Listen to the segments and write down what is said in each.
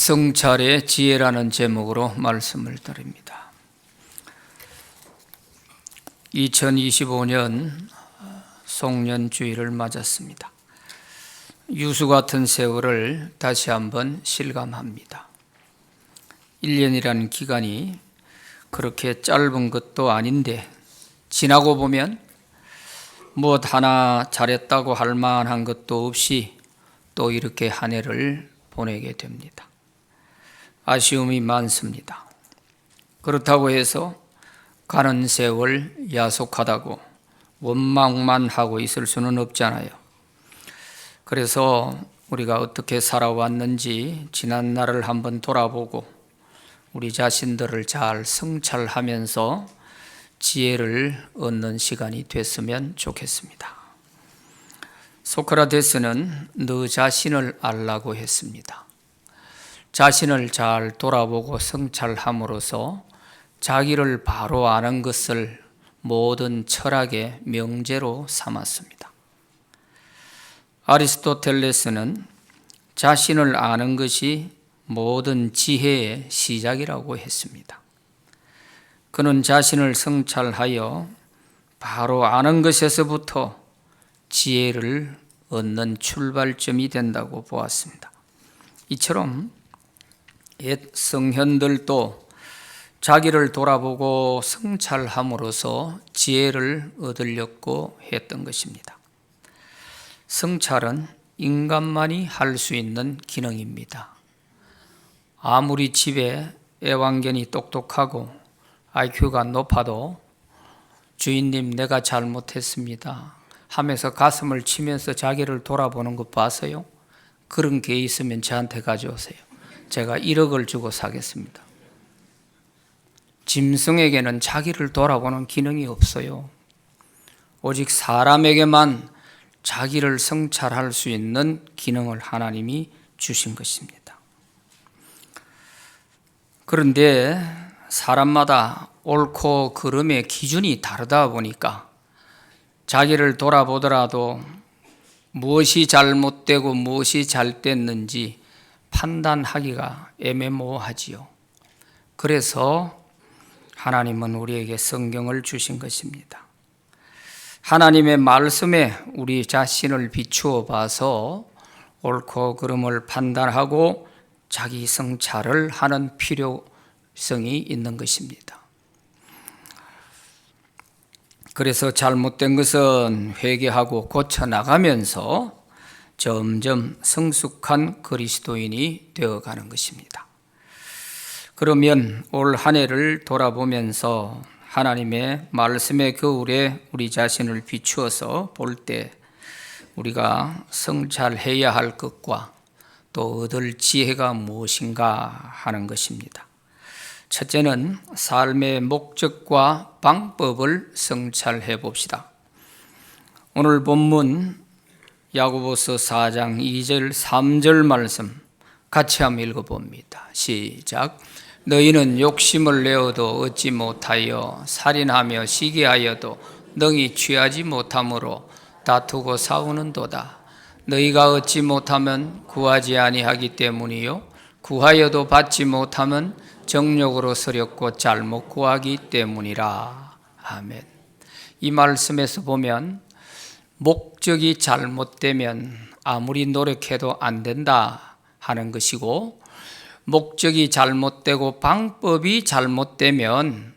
성찰의 지혜라는 제목으로 말씀을 드립니다. 2025년 송년주일을 맞았습니다. 유수 같은 세월을 다시 한번 실감합니다. 1년이라는 기간이 그렇게 짧은 것도 아닌데 지나고 보면 무엇 하나 잘했다고 할 만한 것도 없이 또 이렇게 한 해를 보내게 됩니다. 아쉬움이 많습니다. 그렇다고 해서 가는 세월 야속하다고 원망만 하고 있을 수는 없잖아요. 그래서 우리가 어떻게 살아왔는지 지난 날을 한번 돌아보고 우리 자신들을 잘 성찰하면서 지혜를 얻는 시간이 됐으면 좋겠습니다. 소크라테스는 너 자신을 알라고 했습니다. 자신을 잘 돌아보고 성찰함으로써 자기를 바로 아는 것을 모든 철학의 명제로 삼았습니다. 아리스토텔레스는 자신을 아는 것이 모든 지혜의 시작이라고 했습니다. 그는 자신을 성찰하여 바로 아는 것에서부터 지혜를 얻는 출발점이 된다고 보았습니다. 이처럼 옛 성현들도 자기를 돌아보고 성찰함으로써 지혜를 얻으려고 했던 것입니다. 성찰은 인간만이 할 수 있는 기능입니다. 아무리 집에 애완견이 똑똑하고 IQ가 높아도 주인님 내가 잘못했습니다 하면서 가슴을 치면서 자기를 돌아보는 것 봤어요? 그런 게 있으면 저한테 가져오세요. 제가 1억을 주고 사겠습니다. 짐승에게는 자기를 돌아보는 기능이 없어요. 오직 사람에게만 자기를 성찰할 수 있는 기능을 하나님이 주신 것입니다. 그런데 사람마다 옳고 그름의 기준이 다르다 보니까 자기를 돌아보더라도 무엇이 잘못되고 무엇이 잘 됐는지 판단하기가 애매모호하지요. 그래서 하나님은 우리에게 성경을 주신 것입니다. 하나님의 말씀에 우리 자신을 비추어 봐서 옳고 그름을 판단하고 자기 성찰을 하는 필요성이 있는 것입니다. 그래서 잘못된 것은 회개하고 고쳐나가면서 점점 성숙한 그리스도인이 되어가는 것입니다. 그러면 올 한 해를 돌아보면서 하나님의 말씀의 거울에 우리 자신을 비추어서 볼 때 우리가 성찰해야 할 것과 또 얻을 지혜가 무엇인가 하는 것입니다. 첫째는 삶의 목적과 방법을 성찰해 봅시다. 오늘 본문 야고보서 4장 2절 3절 말씀 같이 한번 읽어봅니다. 시작. 너희는 욕심을 내어도 얻지 못하여 살인하며 시기하여도 능히 취하지 못함으로 다투고 싸우는도다. 너희가 얻지 못하면 구하지 아니하기 때문이요 구하여도 받지 못하면 정욕으로 서렸고 잘못 구하기 때문이라. 아멘. 이 말씀에서 보면 목적이 잘못되면 아무리 노력해도 안 된다 하는 것이고, 목적이 잘못되고 방법이 잘못되면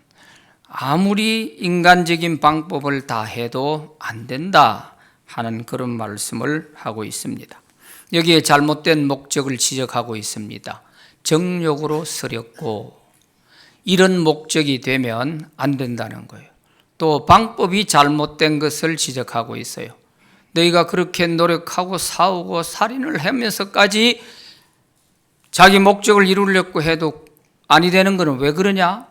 아무리 인간적인 방법을 다 해도 안 된다 하는 그런 말씀을 하고 있습니다. 여기에 잘못된 목적을 지적하고 있습니다. 정욕으로 서렸고, 이런 목적이 되면 안 된다는 거예요. 또 방법이 잘못된 것을 지적하고 있어요. 너희가 그렇게 노력하고 싸우고 살인을 하면서까지 자기 목적을 이루려고 해도 아니 되는 것은 왜 그러냐?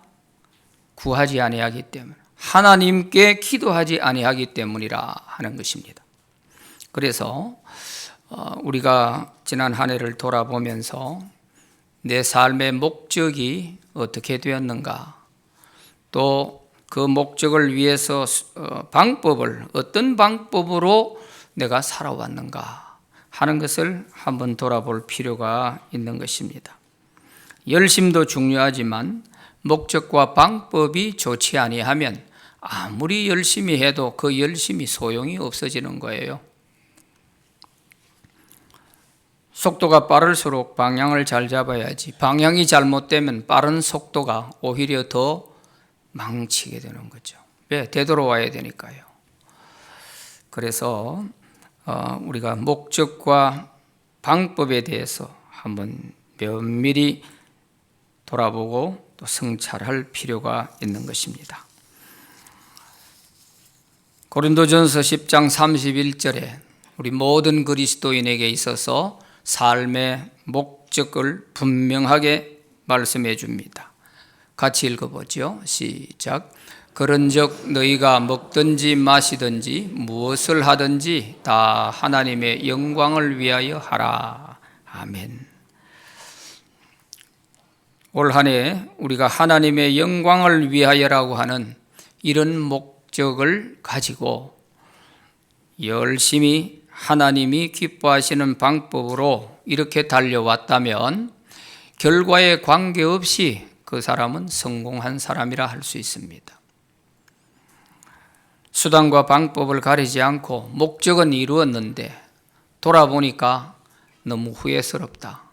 구하지 아니하기 때문에, 하나님께 기도하지 아니하기 때문이라 하는 것입니다. 그래서 우리가 지난 한 해를 돌아보면서 내 삶의 목적이 어떻게 되었는가, 또 그 목적을 위해서 방법을 어떤 방법으로 내가 살아왔는가 하는 것을 한번 돌아볼 필요가 있는 것입니다. 열심도 중요하지만 목적과 방법이 좋지 아니하면 아무리 열심히 해도 그 열심이 소용이 없어지는 거예요. 속도가 빠를수록 방향을 잘 잡아야지. 방향이 잘못되면 빠른 속도가 오히려 더 망치게 되는 거죠. 왜? 되돌아와야 되니까요. 그래서 우리가 목적과 방법에 대해서 한번 면밀히 돌아보고 또 성찰할 필요가 있는 것입니다. 고린도전서 10장 31절에 우리 모든 그리스도인에게 있어서 삶의 목적을 분명하게 말씀해 줍니다. 같이 읽어보죠. 시작. 그런즉 너희가 먹든지 마시든지 무엇을 하든지 다 하나님의 영광을 위하여 하라. 아멘. 올 한 해 우리가 하나님의 영광을 위하여라고 하는 이런 목적을 가지고 열심히 하나님이 기뻐하시는 방법으로 이렇게 달려왔다면 결과에 관계없이 그 사람은 성공한 사람이라 할 수 있습니다. 수단과 방법을 가리지 않고 목적은 이루었는데 돌아보니까 너무 후회스럽다.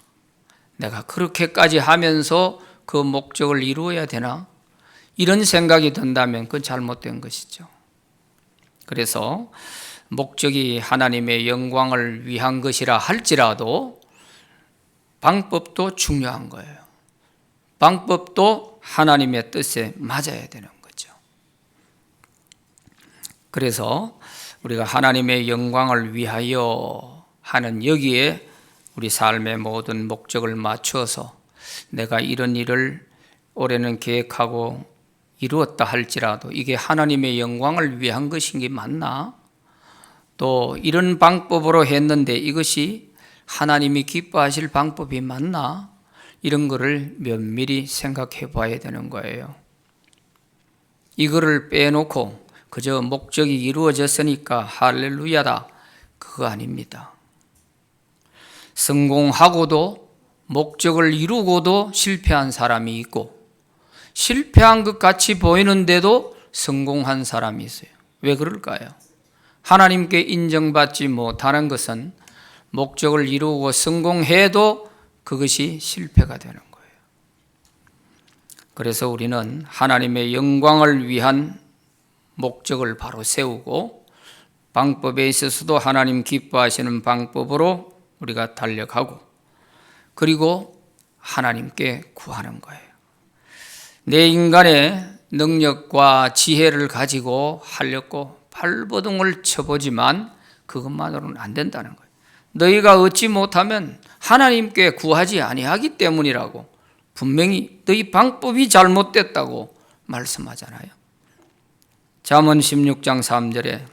내가 그렇게까지 하면서 그 목적을 이루어야 되나? 이런 생각이 든다면 그건 잘못된 것이죠. 그래서 목적이 하나님의 영광을 위한 것이라 할지라도 방법도 중요한 거예요. 방법도 하나님의 뜻에 맞아야 되는 거죠. 그래서 우리가 하나님의 영광을 위하여 하는 여기에 우리 삶의 모든 목적을 맞춰서 내가 이런 일을 올해는 계획하고 이루었다 할지라도 이게 하나님의 영광을 위한 것인 게 맞나? 또 이런 방법으로 했는데 이것이 하나님이 기뻐하실 방법이 맞나? 이런 거를 면밀히 생각해 봐야 되는 거예요. 이거를 빼놓고 그저 목적이 이루어졌으니까 할렐루야다. 그거 아닙니다. 성공하고도 목적을 이루고도 실패한 사람이 있고 실패한 것 같이 보이는데도 성공한 사람이 있어요. 왜 그럴까요? 하나님께 인정받지 못하는 것은 목적을 이루고 성공해도 그것이 실패가 되는 거예요. 그래서 우리는 하나님의 영광을 위한 목적을 바로 세우고 방법에 있어서도 하나님 기뻐하시는 방법으로 우리가 달려가고 그리고 하나님께 구하는 거예요. 내 인간의 능력과 지혜를 가지고 하려고 발버둥을 쳐보지만 그것만으로는 안 된다는 거예요. 너희가 얻지 못하면 하나님께 구하지 아니하기 때문이라고 분명히 너희 방법이 잘못됐다고 말씀하잖아요. 잠언 16장 3절에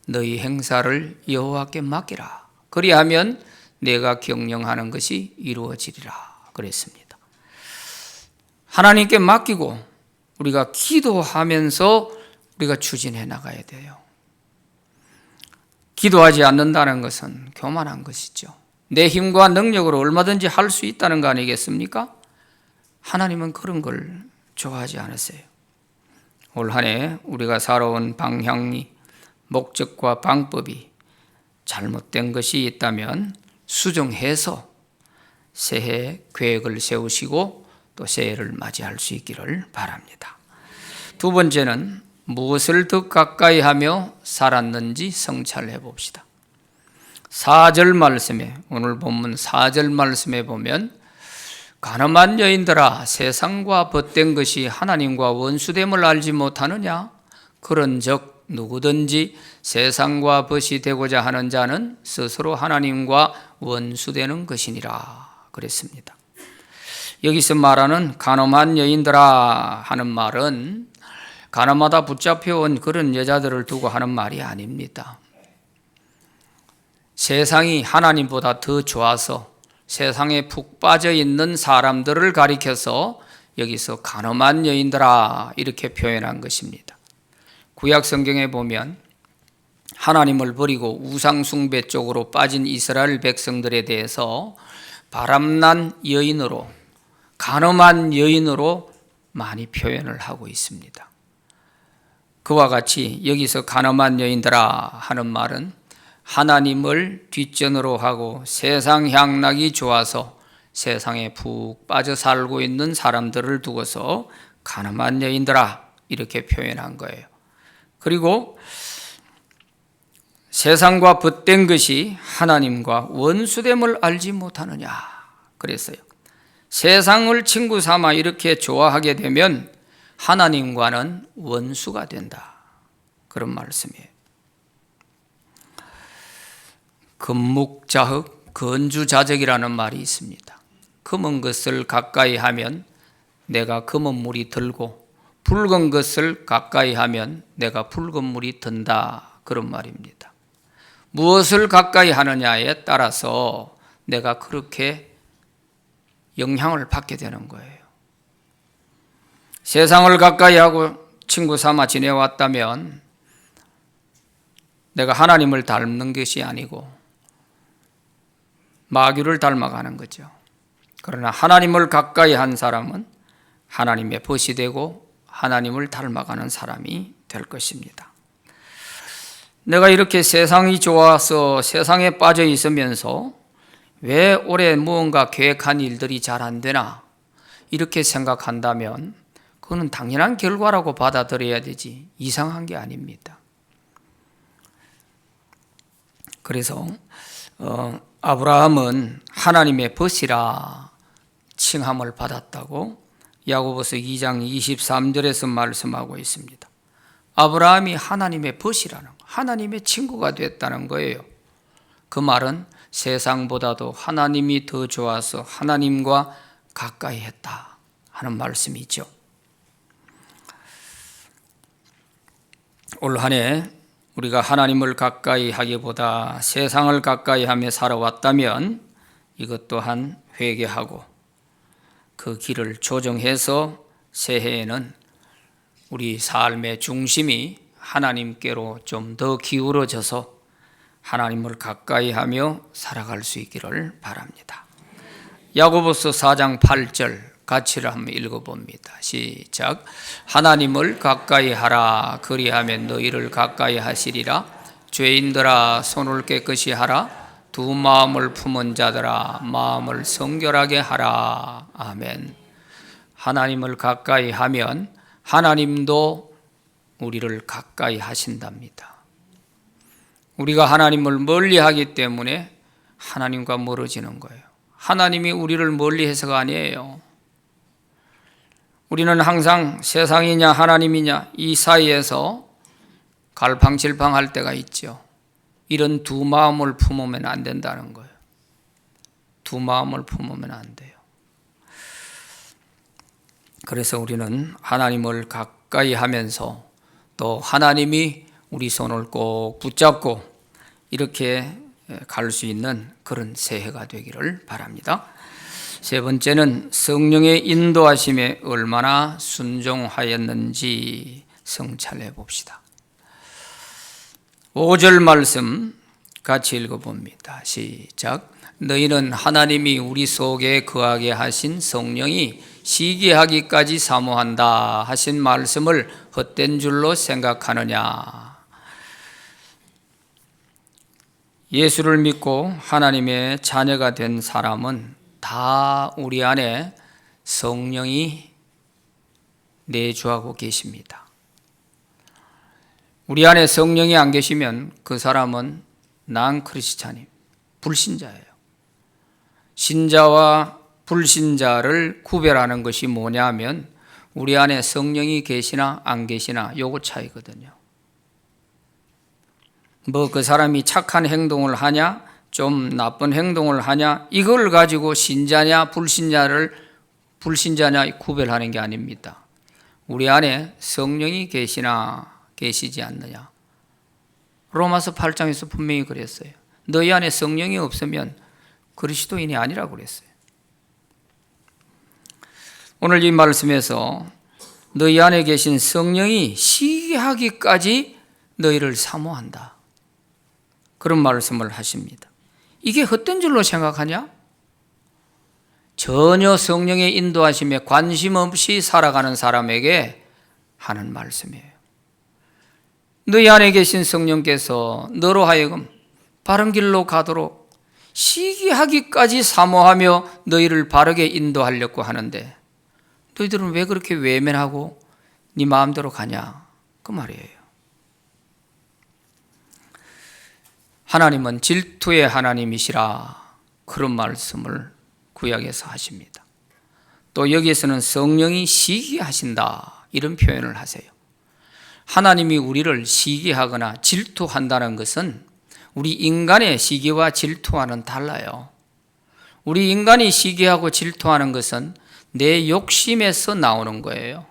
너희 행사를 여호와께 맡기라. 그리하면 내가 경영하는 것이 이루어지리라 그랬습니다. 하나님께 맡기고 우리가 기도하면서 우리가 추진해 나가야 돼요. 기도하지 않는다는 것은 교만한 것이죠. 내 힘과 능력으로 얼마든지 할 수 있다는 거 아니겠습니까? 하나님은 그런 걸 좋아하지 않으세요. 올 한 해 우리가 살아온 방향이 목적과 방법이 잘못된 것이 있다면 수정해서 새해 계획을 세우시고 또 새해를 맞이할 수 있기를 바랍니다. 두 번째는 무엇을 더 가까이 하며 살았는지 성찰해 봅시다. 4절 말씀에 오늘 본문 4절 말씀에 보면 가늠한 여인들아 세상과 벗된 것이 하나님과 원수됨을 알지 못하느냐? 그런즉 누구든지 세상과 벗이 되고자 하는 자는 스스로 하나님과 원수되는 것이니라 그랬습니다. 여기서 말하는 가늠한 여인들아 하는 말은 가늠하다 붙잡혀온 그런 여자들을 두고 하는 말이 아닙니다. 세상이 하나님보다 더 좋아서 세상에 푹 빠져 있는 사람들을 가리켜서 여기서 가늠한 여인들아 이렇게 표현한 것입니다. 구약 성경에 보면 하나님을 버리고 우상 숭배 쪽으로 빠진 이스라엘 백성들에 대해서 바람난 여인으로 간엄한 여인으로 많이 표현을 하고 있습니다. 그와 같이 여기서 간엄한 여인들아 하는 말은 하나님을 뒷전으로 하고 세상 향락이 좋아서 세상에 푹 빠져 살고 있는 사람들을 두고서 간엄한 여인들아 이렇게 표현한 거예요. 그리고 세상과 벗된 것이 하나님과 원수됨을 알지 못하느냐 그랬어요. 세상을 친구 삼아 이렇게 좋아하게 되면 하나님과는 원수가 된다. 그런 말씀이에요. 금묵자흑, 건주자적이라는 말이 있습니다. 검은 것을 가까이 하면 내가 검은 물이 들고 붉은 것을 가까이 하면 내가 붉은 물이 든다. 그런 말입니다. 무엇을 가까이 하느냐에 따라서 내가 그렇게 영향을 받게 되는 거예요. 세상을 가까이 하고 친구 삼아 지내왔다면 내가 하나님을 닮는 것이 아니고 마귀를 닮아가는 거죠. 그러나 하나님을 가까이 한 사람은 하나님의 벗이 되고 하나님을 닮아가는 사람이 될 것입니다. 내가 이렇게 세상이 좋아서 세상에 빠져 있으면서 왜 올해 무언가 계획한 일들이 잘 안 되나 이렇게 생각한다면 그거는 당연한 결과라고 받아들여야 되지 이상한 게 아닙니다. 그래서 아브라함은 하나님의 벗이라 칭함을 받았다고 야고보서 2장 23절에서 말씀하고 있습니다. 아브라함이 하나님의 벗이라는 거, 하나님의 친구가 됐다는 거예요. 그 말은 세상보다도 하나님이 더 좋아서 하나님과 가까이 했다 하는 말씀이죠. 올 한 해 우리가 하나님을 가까이 하기보다 세상을 가까이 하며 살아왔다면 이것 또한 회개하고 그 길을 조정해서 새해에는 우리 삶의 중심이 하나님께로 좀 더 기울어져서 하나님을 가까이 하며 살아갈 수 있기를 바랍니다. 야고보서 4장 8절 같이 한번 읽어봅니다. 시작. 하나님을 가까이 하라. 그리하면 너희를 가까이 하시리라. 죄인들아 손을 깨끗이 하라. 두 마음을 품은 자들아 마음을 성결하게 하라. 아멘. 하나님을 가까이 하면 하나님도 우리를 가까이 하신답니다. 우리가 하나님을 멀리 하기 때문에 하나님과 멀어지는 거예요. 하나님이 우리를 멀리 해서가 아니에요. 우리는 항상 세상이냐 하나님이냐 이 사이에서 갈팡질팡할 때가 있죠. 이런 두 마음을 품으면 안 된다는 거예요. 두 마음을 품으면 안 돼요. 그래서 우리는 하나님을 가까이 하면서 또 하나님이 우리 손을 꼭 붙잡고 이렇게 갈 수 있는 그런 새해가 되기를 바랍니다. 세 번째는 성령의 인도하심에 얼마나 순종하였는지 성찰해 봅시다. 5절 말씀 같이 읽어봅니다. 시작. 너희는 하나님이 우리 속에 거하게 하신 성령이 시기하기까지 사모한다 하신 말씀을 헛된 줄로 생각하느냐. 예수를 믿고 하나님의 자녀가 된 사람은 다 우리 안에 성령이 내주하고 계십니다. 우리 안에 성령이 안 계시면 그 사람은 난 크리스찬이 불신자예요. 신자와 불신자를 구별하는 것이 뭐냐면 우리 안에 성령이 계시나 안 계시나 요거 차이거든요. 뭐 그 사람이 착한 행동을 하냐 좀 나쁜 행동을 하냐 이걸 가지고 신자냐 불신자냐 구별하는 게 아닙니다. 우리 안에 성령이 계시나 계시지 않느냐. 로마서 8장에서 분명히 그랬어요. 너희 안에 성령이 없으면 그리스도인이 아니라고 그랬어요. 오늘 이 말씀에서 너희 안에 계신 성령이 시기하기까지 너희를 사모한다. 그런 말씀을 하십니다. 이게 헛된 줄로 생각하냐? 전혀 성령의 인도하심에 관심 없이 살아가는 사람에게 하는 말씀이에요. 너희 안에 계신 성령께서 너로 하여금 바른 길로 가도록 시기하기까지 사모하며 너희를 바르게 인도하려고 하는데 너희들은 왜 그렇게 외면하고 네 마음대로 가냐, 그 말이에요. 하나님은 질투의 하나님이시라, 그런 말씀을 구약에서 하십니다. 또 여기에서는 성령이 시기하신다, 이런 표현을 하세요. 하나님이 우리를 시기하거나 질투한다는 것은 우리 인간의 시기와 질투와는 달라요. 우리 인간이 시기하고 질투하는 것은 내 욕심에서 나오는 거예요.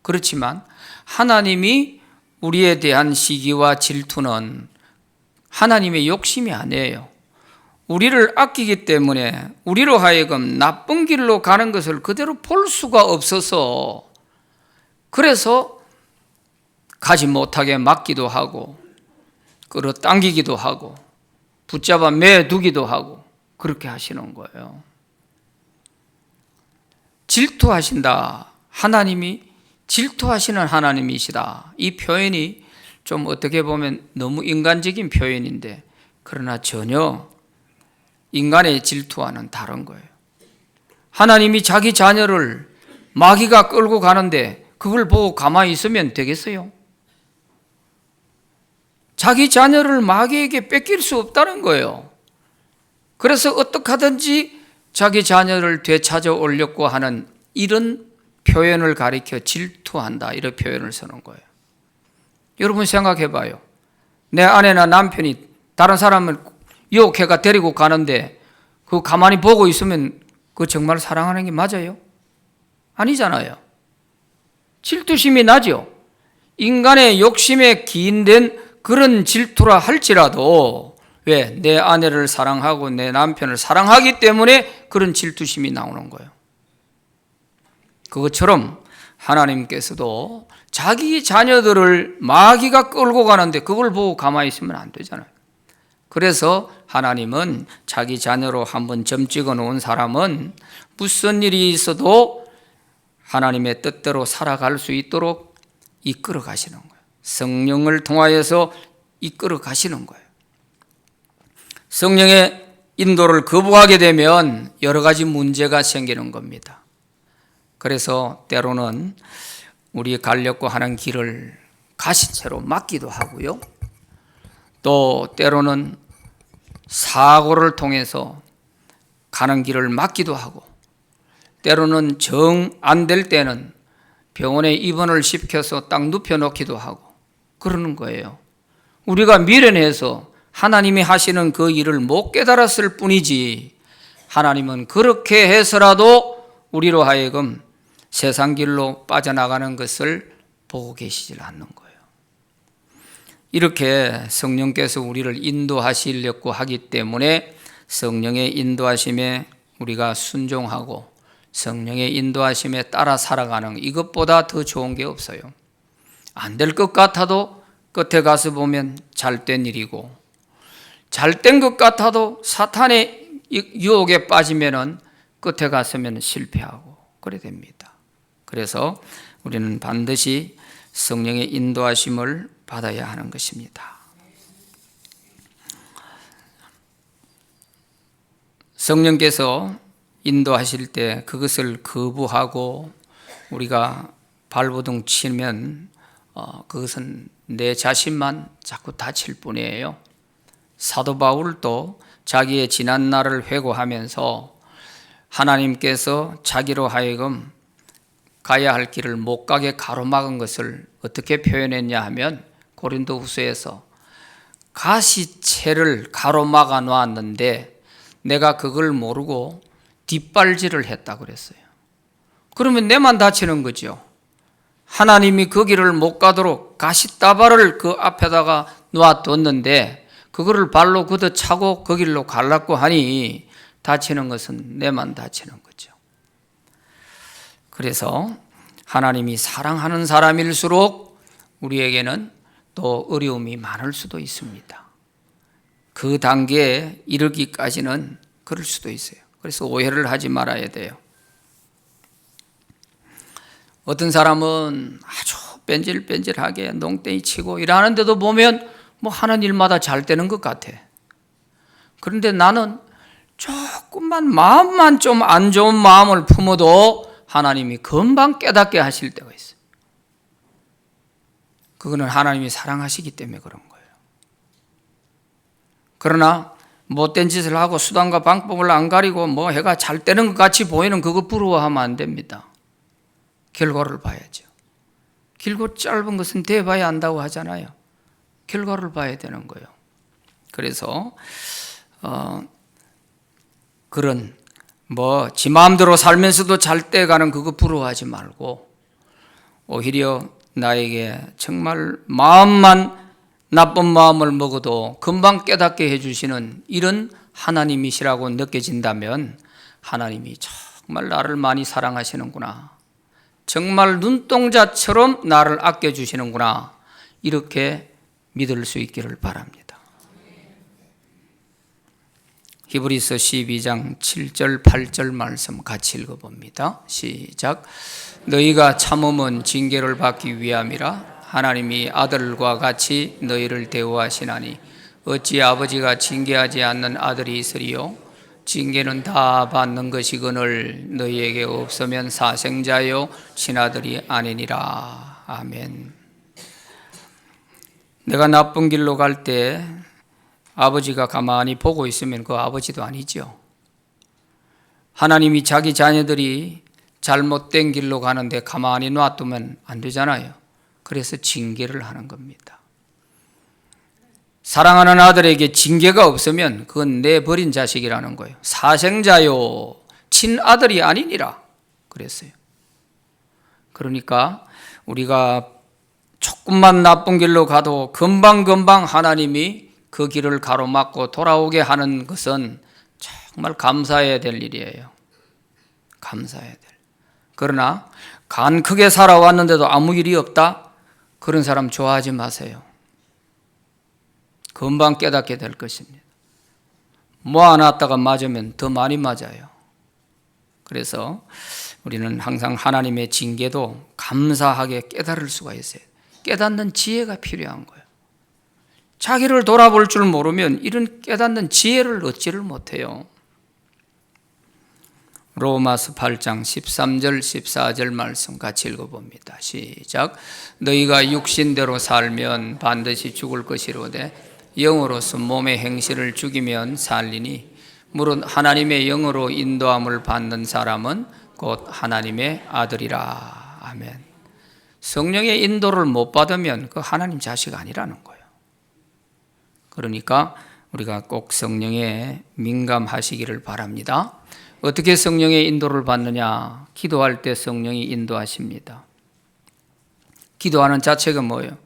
그렇지만 하나님이 우리에 대한 시기와 질투는 하나님의 욕심이 아니에요. 우리를 아끼기 때문에 우리로 하여금 나쁜 길로 가는 것을 그대로 볼 수가 없어서, 그래서 가지 못하게 막기도 하고 끌어당기기도 하고 붙잡아 매두기도 하고 그렇게 하시는 거예요. 질투하신다, 하나님이 질투하시는 하나님이시다, 이 표현이 좀 어떻게 보면 너무 인간적인 표현인데, 그러나 전혀 인간의 질투와는 다른 거예요. 하나님이 자기 자녀를 마귀가 끌고 가는데 그걸 보고 가만히 있으면 되겠어요? 자기 자녀를 마귀에게 뺏길 수 없다는 거예요. 그래서 어떻게 하든지 자기 자녀를 되찾아오려고 하는 이런 표현을 가리켜 질투한다, 이런 표현을 쓰는 거예요. 여러분 생각해 봐요. 내 아내나 남편이 다른 사람을 유혹해가 데리고 가는데 그거 가만히 보고 있으면 그거 정말 사랑하는 게 맞아요? 아니잖아요. 질투심이 나죠. 인간의 욕심에 기인된 그런 질투라 할지라도, 왜? 내 아내를 사랑하고 내 남편을 사랑하기 때문에 그런 질투심이 나오는 거예요. 그것처럼 하나님께서도 자기 자녀들을 마귀가 끌고 가는데 그걸 보고 가만히 있으면 안 되잖아요. 그래서 하나님은 자기 자녀로 한번 점 찍어 놓은 사람은 무슨 일이 있어도 하나님의 뜻대로 살아갈 수 있도록 이끌어 가시는 거예요. 성령을 통하여서 이끌어 가시는 거예요. 성령의 인도를 거부하게 되면 여러 가지 문제가 생기는 겁니다. 그래서 때로는 우리 가려고 하는 길을 가신 채로 막기도 하고요. 또 때로는 사고를 통해서 가는 길을 막기도 하고, 때로는 정 안 될 때는 병원에 입원을 시켜서 딱 눕혀놓기도 하고 그러는 거예요. 우리가 미련해서 하나님이 하시는 그 일을 못 깨달았을 뿐이지, 하나님은 그렇게 해서라도 우리로 하여금 세상 길로 빠져나가는 것을 보고 계시질 않는 거예요. 이렇게 성령께서 우리를 인도하시려고 하기 때문에 성령의 인도하심에 우리가 순종하고 성령의 인도하심에 따라 살아가는, 이것보다 더 좋은 게 없어요. 안 될 것 같아도 끝에 가서 보면 잘된 일이고, 잘된 것 같아도 사탄의 유혹에 빠지면은 끝에 갔으면 실패하고 그래 됩니다. 그래서 우리는 반드시 성령의 인도하심을 받아야 하는 것입니다. 성령께서 인도하실 때 그것을 거부하고 우리가 발버둥 치면 그것은 내 자신만 자꾸 다칠 뿐이에요. 사도 바울도 자기의 지난 날을 회고하면서 하나님께서 자기로 하여금 가야 할 길을 못 가게 가로막은 것을 어떻게 표현했냐 하면, 고린도후서에서 가시채를 가로막아 놨는데 내가 그걸 모르고 뒷발질을 했다 그랬어요. 그러면 내만 다치는 거죠. 하나님이 그 길을 못 가도록 가시다발을 그 앞에다가 놔뒀는데 그거를 발로 걷어차고 그 길로 가려고 하니 다치는 것은 내만 다치는 거죠. 그래서 하나님이 사랑하는 사람일수록 우리에게는 또 어려움이 많을 수도 있습니다. 그 단계에 이르기까지는 그럴 수도 있어요. 그래서 오해를 하지 말아야 돼요. 어떤 사람은 아주 뺀질뺀질하게 농땡이 치고 일하는데도 보면 뭐 하는 일마다 잘 되는 것 같아. 그런데 나는 조금만 마음만 좀 안 좋은 마음을 품어도 하나님이 금방 깨닫게 하실 때가 있어요. 그거는 하나님이 사랑하시기 때문에 그런 거예요. 그러나 못된 짓을 하고 수단과 방법을 안 가리고 뭐 해가 잘 되는 것 같이 보이는 그거 부러워하면 안 됩니다. 결과를 봐야죠. 길고 짧은 것은 대봐야 안다고 하잖아요. 결과를 봐야 되는 거예요. 그래서 그런 지 마음대로 살면서도 잘 돼가는 그거 부러워하지 말고 오히려 나에게 정말 마음만 나쁜 마음을 먹어도 금방 깨닫게 해주시는 이런 하나님이시라고 느껴진다면 하나님이 정말 나를 많이 사랑하시는구나, 정말 눈동자처럼 나를 아껴주시는구나, 이렇게 믿을 수 있기를 바랍니다. 히브리서 12장 7절 8절 말씀 같이 읽어봅니다. 시작. 너희가 참음은 징계를 받기 위함이라 하나님이 아들과 같이 너희를 대우하시나니 어찌 아버지가 징계하지 않는 아들이 있으리요? 징계는 다 받는 것이거늘 너희에게 없으면 사생자요 친아들이 아니니라. 아멘. 내가 나쁜 길로 갈 때 아버지가 가만히 보고 있으면 그 아버지도 아니죠. 하나님이 자기 자녀들이 잘못된 길로 가는데 가만히 놔두면 안 되잖아요. 그래서 징계를 하는 겁니다. 사랑하는 아들에게 징계가 없으면 그건 내버린 자식이라는 거예요. 사생자요 친아들이 아니니라 그랬어요. 그러니까 우리가 조금만 나쁜 길로 가도 금방금방 하나님이 그 길을 가로막고 돌아오게 하는 것은 정말 감사해야 될 일이에요. 감사해야 될. 그러나 간 크게 살아왔는데도 아무 일이 없다? 그런 사람 좋아하지 마세요. 금방 깨닫게 될 것입니다. 모아놨다가 맞으면 더 많이 맞아요. 그래서 우리는 항상 하나님의 징계도 감사하게 깨달을 수가 있어요. 깨닫는 지혜가 필요한 거예요. 자기를 돌아볼 줄 모르면 이런 깨닫는 지혜를 얻지를 못해요. 로마서 8장 13절 14절 말씀 같이 읽어봅니다. 시작. 너희가 육신대로 살면 반드시 죽을 것이로되 영으로서 몸의 행실을 죽이면 살리니 무릇 하나님의 영으로 인도함을 받는 사람은 곧 하나님의 아들이라. 아멘. 성령의 인도를 못 받으면 그 하나님 자식 아니라는 거예요. 그러니까 우리가 꼭 성령에 민감하시기를 바랍니다. 어떻게 성령의 인도를 받느냐? 기도할 때 성령이 인도하십니다. 기도하는 자체가 뭐예요?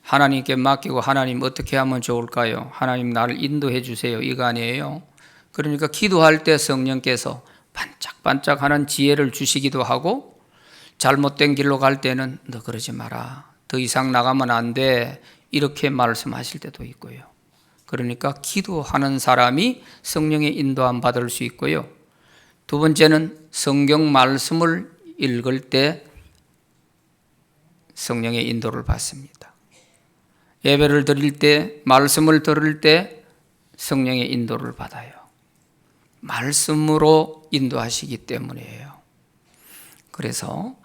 하나님께 맡기고 하나님 어떻게 하면 좋을까요? 하나님 나를 인도해 주세요. 이거 아니에요? 그러니까 기도할 때 성령께서 반짝반짝하는 지혜를 주시기도 하고 잘못된 길로 갈 때는 너 그러지 마라. 더 이상 나가면 안 돼. 이렇게 말씀하실 때도 있고요. 그러니까 기도하는 사람이 성령의 인도함 받을 수 있고요. 두 번째는 성경 말씀을 읽을 때 성령의 인도를 받습니다. 예배를 드릴 때, 말씀을 들을 때 성령의 인도를 받아요. 말씀으로 인도하시기 때문이에요. 그래서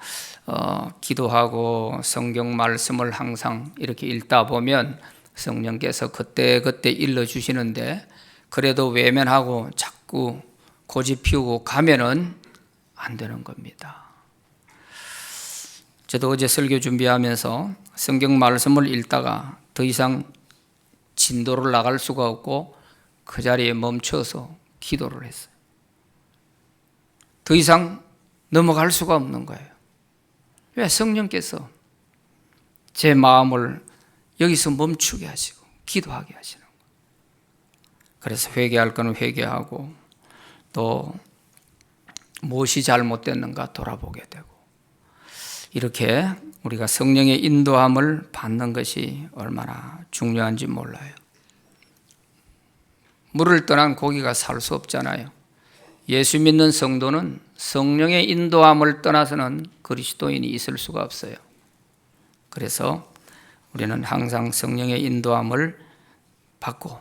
기도하고 성경 말씀을 항상 이렇게 읽다 보면 성령께서 그때그때 일러주시는데 그래도 외면하고 자꾸 고집 피우고 가면은 안 되는 겁니다. 저도 어제 설교 준비하면서 성경 말씀을 읽다가 더 이상 진도를 나갈 수가 없고 그 자리에 멈춰서 기도를 했어요. 더 이상 넘어갈 수가 없는 거예요. 왜? 성령께서 제 마음을 여기서 멈추게 하시고 기도하게 하시는 거예요. 그래서 회개할 거는 회개하고 또 무엇이 잘못됐는가 돌아보게 되고 이렇게 우리가 성령의 인도함을 받는 것이 얼마나 중요한지 몰라요. 물을 떠난 고기가 살 수 없잖아요. 예수 믿는 성도는 성령의 인도함을 떠나서는 그리스도인이 있을 수가 없어요. 그래서 우리는 항상 성령의 인도함을 받고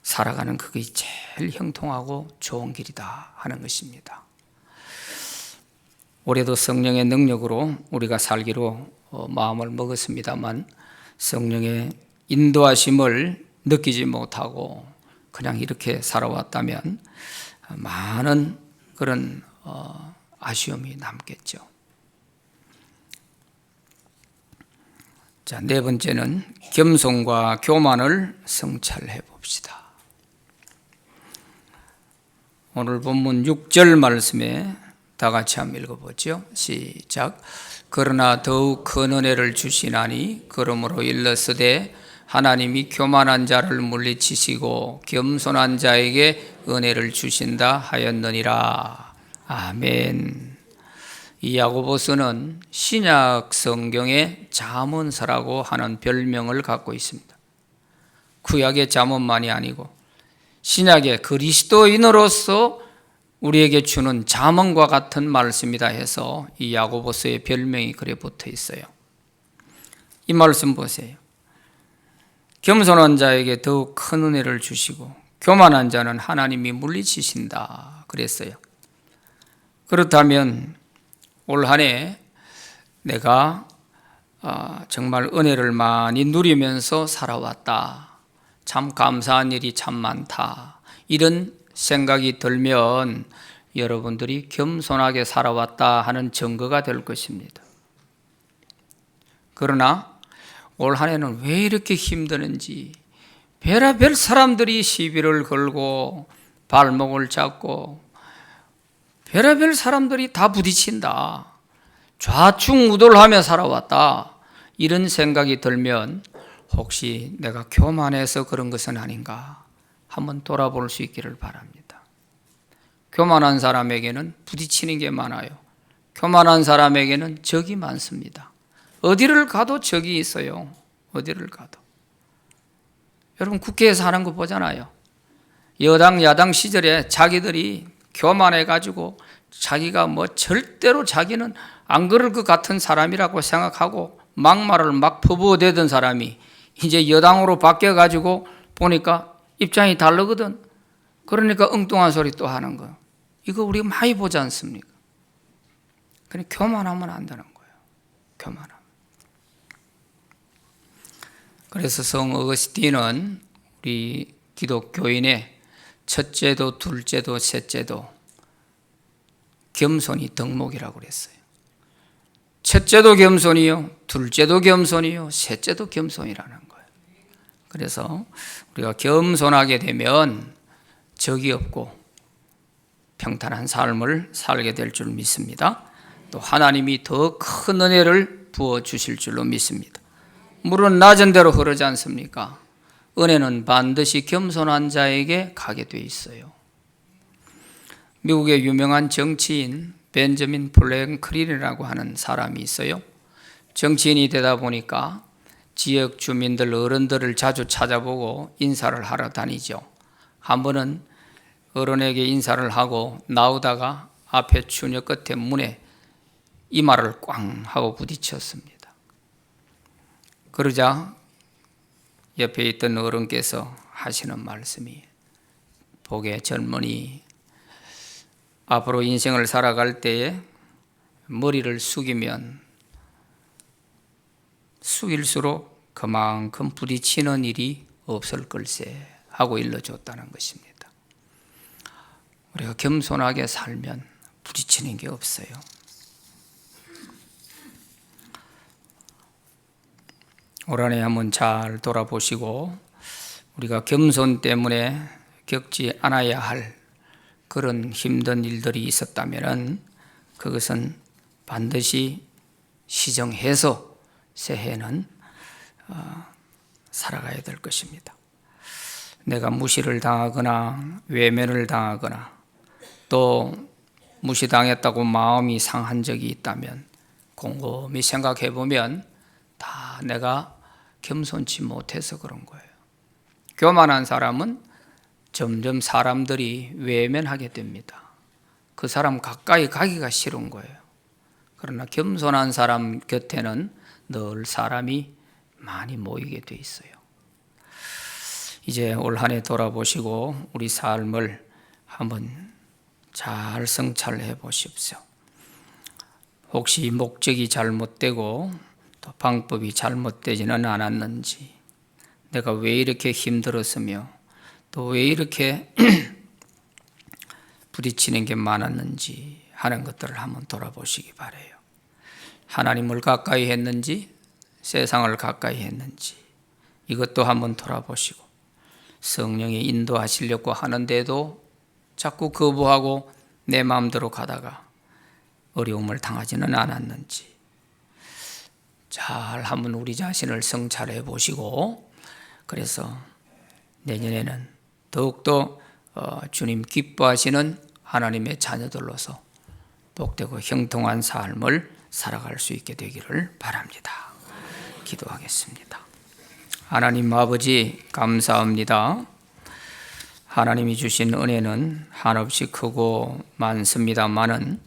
살아가는 그게 제일 형통하고 좋은 길이다 하는 것입니다. 올해도 성령의 능력으로 우리가 살기로 마음을 먹었습니다만 성령의 인도하심을 느끼지 못하고 그냥 이렇게 살아왔다면 많은 그런 아쉬움이 남겠죠. 자, 네 번째는 겸손과 교만을 성찰해 봅시다. 오늘 본문 6절 말씀에 다 같이 한번 읽어보죠. 시작. 그러나 더욱 큰 은혜를 주시나니 그러므로 일러스되 하나님이 교만한 자를 물리치시고 겸손한 자에게 은혜를 주신다 하였느니라. 아멘. 이 야고보서는 신약 성경의 잠언서라고 하는 별명을 갖고 있습니다. 구약의 잠언만이 아니고 신약의 그리스도인으로서 우리에게 주는 잠언과 같은 말씀이다 해서 이 야고보서의 별명이 그래 붙어 있어요. 이 말씀 보세요. 겸손한 자에게 더욱 큰 은혜를 주시고 교만한 자는 하나님이 물리치신다 그랬어요. 그렇다면 올 한 해 내가 정말 은혜를 많이 누리면서 살아왔다. 참 감사한 일이 참 많다. 이런 생각이 들면 여러분들이 겸손하게 살아왔다 하는 증거가 될 것입니다. 그러나 올 한 해는 왜 이렇게 힘드는지 별의별 사람들이 시비를 걸고 발목을 잡고 별의별 사람들이 다 부딪힌다. 좌충우돌하며 살아왔다. 이런 생각이 들면 혹시 내가 교만해서 그런 것은 아닌가 한번 돌아볼 수 있기를 바랍니다. 교만한 사람에게는 부딪히는 게 많아요. 교만한 사람에게는 적이 많습니다. 어디를 가도 적이 있어요. 어디를 가도. 여러분 국회에서 하는 거 보잖아요. 여당 야당 시절에 자기들이 교만해가지고 자기가 절대로 자기는 안 그럴 것 같은 사람이라고 생각하고 막말을 막 퍼부어대던 사람이 이제 여당으로 바뀌어가지고 보니까 입장이 다르거든. 그러니까 엉뚱한 소리 또 하는 거예요. 이거 우리가 많이 보지 않습니까? 그냥 교만하면 안 되는 거예요. 교만하면. 그래서 성 어거스틴은 우리 기독교인의 첫째도 둘째도 셋째도 겸손이 덕목이라고 그랬어요. 첫째도 겸손이요, 둘째도 겸손이요, 셋째도 겸손이라는 거예요. 그래서 우리가 겸손하게 되면 적이 없고 평탄한 삶을 살게 될 줄 믿습니다. 또 하나님이 더 큰 은혜를 부어주실 줄로 믿습니다. 물은 낮은 대로 흐르지 않습니까? 은혜는 반드시 겸손한 자에게 가게 돼 있어요. 미국의 유명한 정치인 벤저민 프랭클린이라고 하는 사람이 있어요. 정치인이 되다 보니까 지역 주민들 어른들을 자주 찾아보고 인사를 하러 다니죠. 한 번은 어른에게 인사를 하고 나오다가 앞에 추녀 끝에 문에 이마를 꽝 하고 부딪혔습니다. 그러자 옆에 있던 어른께서 하시는 말씀이 보게 젊은이 앞으로 인생을 살아갈 때에 머리를 숙이면 숙일수록 그만큼 부딪히는 일이 없을 걸세 하고 일러줬다는 것입니다. 우리가 겸손하게 살면 부딪히는 게 없어요. 올 한 해 한번 잘 돌아보시고 우리가 겸손 때문에 겪지 않아야 할 그런 힘든 일들이 있었다면 그것은 반드시 시정해서 새해는 살아가야 될 것입니다. 내가 무시를 당하거나 외면을 당하거나 또 무시당했다고 마음이 상한 적이 있다면 곰곰이 생각해 보면 다 내가 겸손치 못해서 그런 거예요. 교만한 사람은 점점 사람들이 외면하게 됩니다. 그 사람 가까이 가기가 싫은 거예요. 그러나 겸손한 사람 곁에는 늘 사람이 많이 모이게 돼 있어요. 이제 올 한 해 돌아보시고 우리 삶을 한번 잘 성찰해 보십시오. 혹시 목적이 잘못되고 또 방법이 잘못되지는 않았는지, 내가 왜 이렇게 힘들었으며 또 왜 이렇게 부딪히는 게 많았는지 하는 것들을 한번 돌아보시기 바라요. 하나님을 가까이 했는지 세상을 가까이 했는지 이것도 한번 돌아보시고, 성령이 인도하시려고 하는데도 자꾸 거부하고 내 마음대로 가다가 어려움을 당하지는 않았는지 잘 한번 우리 자신을 성찰해 보시고, 그래서 내년에는 더욱더 주님 기뻐하시는 하나님의 자녀들로서 복되고 형통한 삶을 살아갈 수 있게 되기를 바랍니다. 기도하겠습니다. 하나님 아버지, 감사합니다. 하나님이 주신 은혜는 한없이 크고 많습니다마는